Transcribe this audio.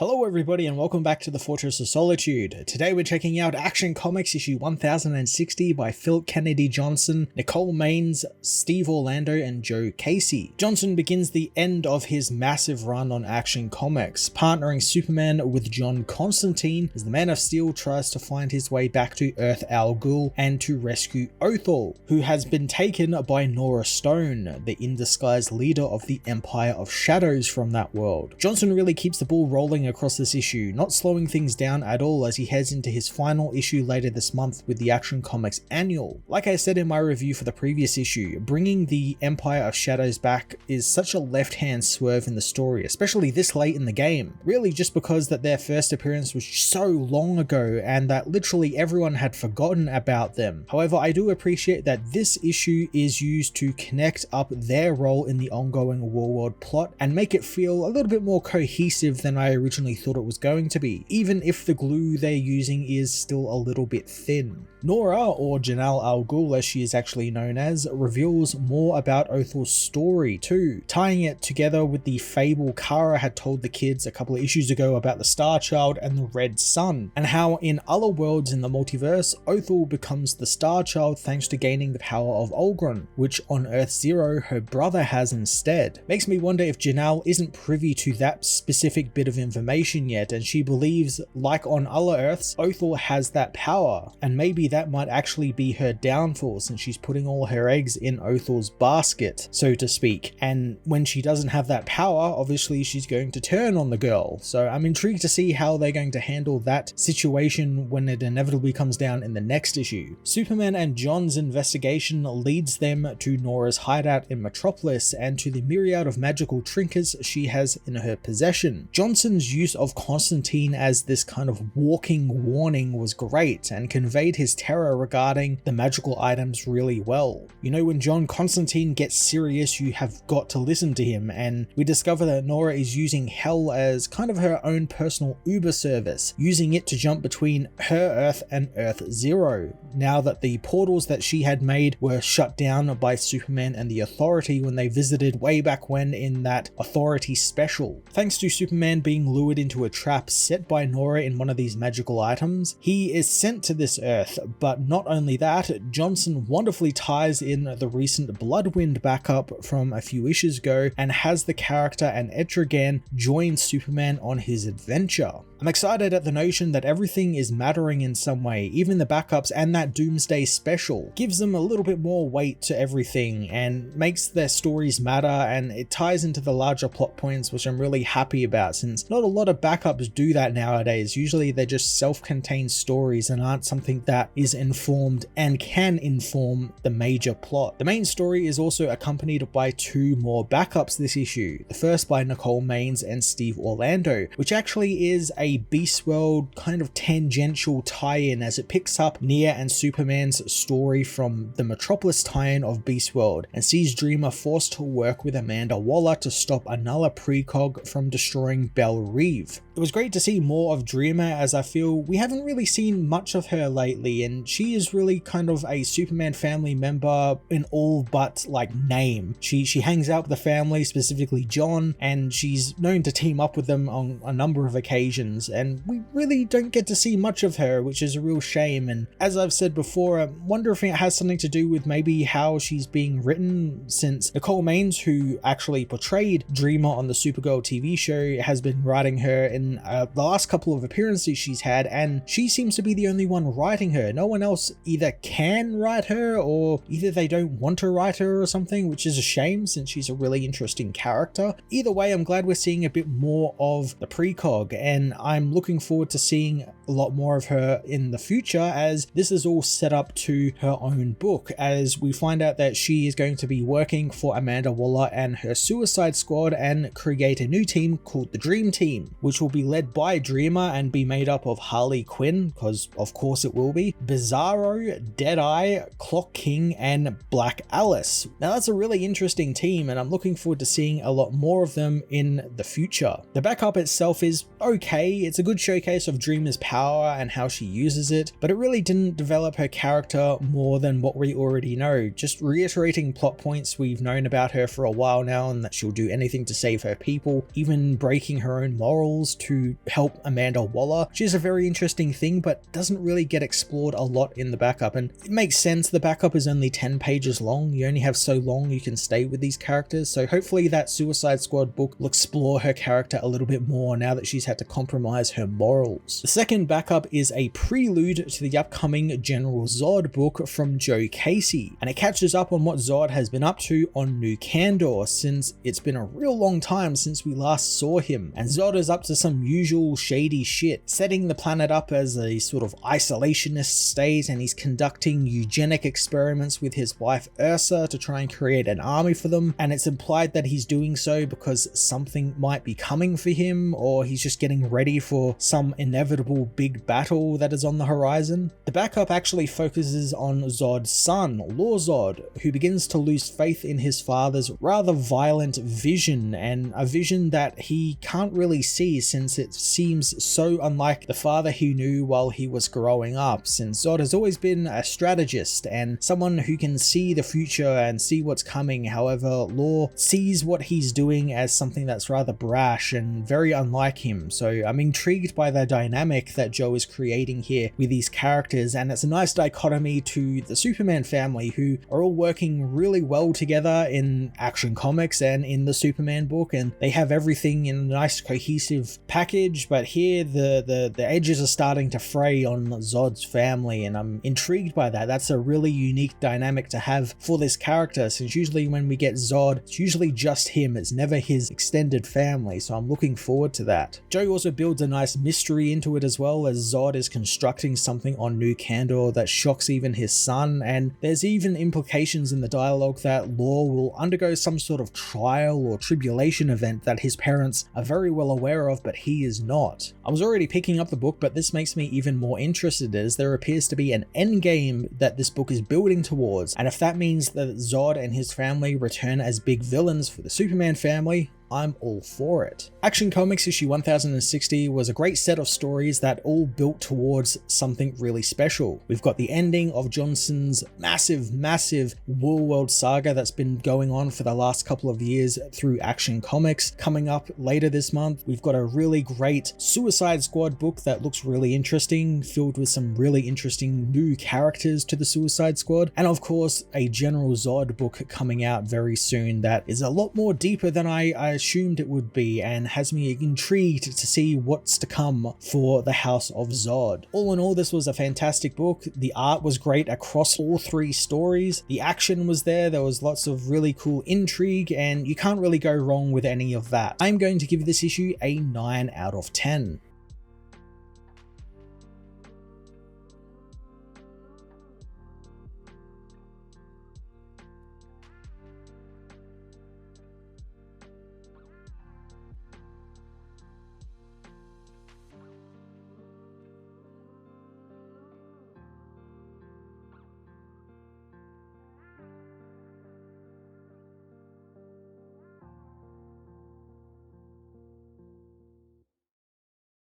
Hello everybody and welcome back to the Fortress of Solitude. Today we're checking out Action Comics issue 1060 by Philip Kennedy Johnson, Nicole Maines, Steve Orlando and Joe Casey. Johnson begins the end of his massive run on Action Comics, partnering Superman with John Constantine as the Man of Steel tries to find his way back to Earth Al Ghul and to rescue Othal, who has been taken by Nora Stone, the in-disguise leader of the Empire of Shadows from that world. Johnson really keeps the ball rolling across this issue, not slowing things down at all as he heads into his final issue later this month with the Action Comics Annual. Like I said in my review for the previous issue, bringing the Empire of Shadows back is such a left-hand swerve in the story, especially this late in the game. Really just because that their first appearance was so long ago and that literally everyone had forgotten about them. However, I do appreciate that this issue is used to connect up their role in the ongoing Warworld plot and make it feel a little bit more cohesive than I originally thought it was going to be, even if the glue they're using is still a little bit thin. Nora, or Janelle Al Ghul as she is actually known as, reveals more about Othal's story too, tying it together with the fable Kara had told the kids a couple of issues ago about the Star Child and the Red Sun, and how in other worlds in the multiverse, Othal becomes the Star Child thanks to gaining the power of Ulgron, which on Earth Zero her brother has instead. Makes me wonder if Janelle isn't privy to that specific bit of information yet, and she believes, like on other Earths, Othal has that power, and maybe that might actually be her downfall since she's putting all her eggs in Othal's basket, so to speak, and when she doesn't have that power, obviously she's going to turn on the girl. So I'm intrigued to see how they're going to handle that situation when it inevitably comes down in the next issue. Superman and John's investigation leads them to Nora's hideout in Metropolis and to the myriad of magical trinkets she has in her possession. Johnson's use of Constantine as this kind of walking warning was great and conveyed his terror regarding the magical items really well. You know, when John Constantine gets serious, you have got to listen to him, and we discover that Nora is using Hell as kind of her own personal Uber service, using it to jump between her Earth and Earth Zero, now that the portals that she had made were shut down by Superman and the Authority when they visited way back when in that Authority special. Thanks to Superman being lured into a trap set by Nora in one of these magical items, he is sent to this Earth, but not only that, Johnson wonderfully ties in the recent Bloodwind backup from a few issues ago and has the character and Etrigan join Superman on his adventure. I'm excited at the notion that everything is mattering in some way, even the backups and that Doomsday special gives them a little bit more weight to everything and makes their stories matter, and it ties into the larger plot points, which I'm really happy about since not a lot of backups do that nowadays. Usually they're just self-contained stories and aren't something that is informed and can inform the major plot. The main story is also accompanied by two more backups this issue, the first by Nicole Maines and Steve Orlando, which actually is a Beast World kind of tangential tie-in as it picks up Nia and Superman's story from the Metropolis tie-in of Beast World and sees Dreamer forced to work with Amanda Waller to stop another precog from destroying Belle Reve. It was great to see more of Dreamer, as I feel we haven't really seen much of her lately, and she is really kind of a Superman family member in all but like name. She hangs out with the family, specifically John, and she's known to team up with them on a number of occasions, and we really don't get to see much of her, which is a real shame. And as I've said before, I wonder if it has something to do with maybe how she's being written, since Nicole Maines, who actually portrayed Dreamer on the Supergirl TV show, has been writing her in the last couple of appearances she's had, and she seems to be the only one writing her. No one else either can write her or either they don't want to write her or something, which is a shame since she's a really interesting character. Either way, I'm glad we're seeing a bit more of the precog, and I'm looking forward to seeing a lot more of her in the future, as this is all set up to her own book, as we find out that she is going to be working for Amanda Waller and her Suicide Squad and create a new team called the Dream Team, which will be led by Dreamer and be made up of Harley Quinn, because of course it will be, Bizarro, Deadeye, Clock King, and Black Alice. Now that's a really interesting team, and I'm looking forward to seeing a lot more of them in the future. The backup itself is okay, it's a good showcase of Dreamer's power and how she uses it, but it really didn't develop her character more than what we already know, just reiterating plot points we've known about her for a while now, and that she'll do anything to save her people, even breaking her own morals to help Amanda Waller, which is a very interesting thing, but doesn't really get explored a lot in the backup. And it makes sense, the backup is only 10 pages long. You only have so long you can stay with these characters, so hopefully that Suicide Squad book will explore her character a little bit more now that she's had to compromise her morals. The second backup is a prelude to the upcoming General Zod book from Joe Casey, and it catches up on what Zod has been up to on New Kandor, since it's been a real long time since we last saw him, and Zod is up to some usual shady shit, setting the planet up as a sort of isolationist state, and he's conducting eugenic experiments with his wife Ursa to try and create an army for them, and it's implied that he's doing so because something might be coming for him, or he's just getting ready for some inevitable big battle that is on the horizon. The backup actually focuses on Zod's son, Lor-Zod, who begins to lose faith in his father's rather violent vision, and a vision that he can't really see since it seems so unlike the father he knew while he was growing up, since Zod has always been a strategist and someone who can see the future and see what's coming. However, Lor sees what he's doing as something that's rather brash and very unlike him, so I'm intrigued by the dynamic that Joe is creating here with these characters, and it's a nice dichotomy to the Superman family, who are all working really well together in Action Comics and in the Superman book, and they have everything in a nice cohesive package, but here the edges are starting to fray on Zod's family, and I'm intrigued by that. That's a really unique dynamic to have for this character, since usually when we get Zod, it's usually just him, it's never his extended family, so I'm looking forward to that. Joe also builds a nice mystery into it as well, as Zod is constructing something on New Kandor that shocks even his son, and there's even implications in the dialogue that Lor will undergo some sort of trial or tribulation event that his parents are very well aware of, but he is not. I was already picking up the book, but this makes me even more interested, as there appears to be an endgame that this book is building towards, and if that means that Zod and his family return as big villains for the Superman family, I'm all for it. Action Comics issue 1060 was a great set of stories that all built towards something really special. We've got the ending of Johnson's massive War-World saga that's been going on for the last couple of years through Action Comics coming up later this month. We've got a really great Suicide Squad book that looks really interesting, filled with some really interesting new characters to the Suicide Squad, and of course a General Zod book coming out very soon that is a lot more deeper than I assumed it would be, and has me intrigued to see what's to come for the House of Zod. All in all, this was a fantastic book. The art was great across all three stories. The action was there was lots of really cool intrigue, and you can't really go wrong with any of that. I'm going to give this issue a 9 out of 10.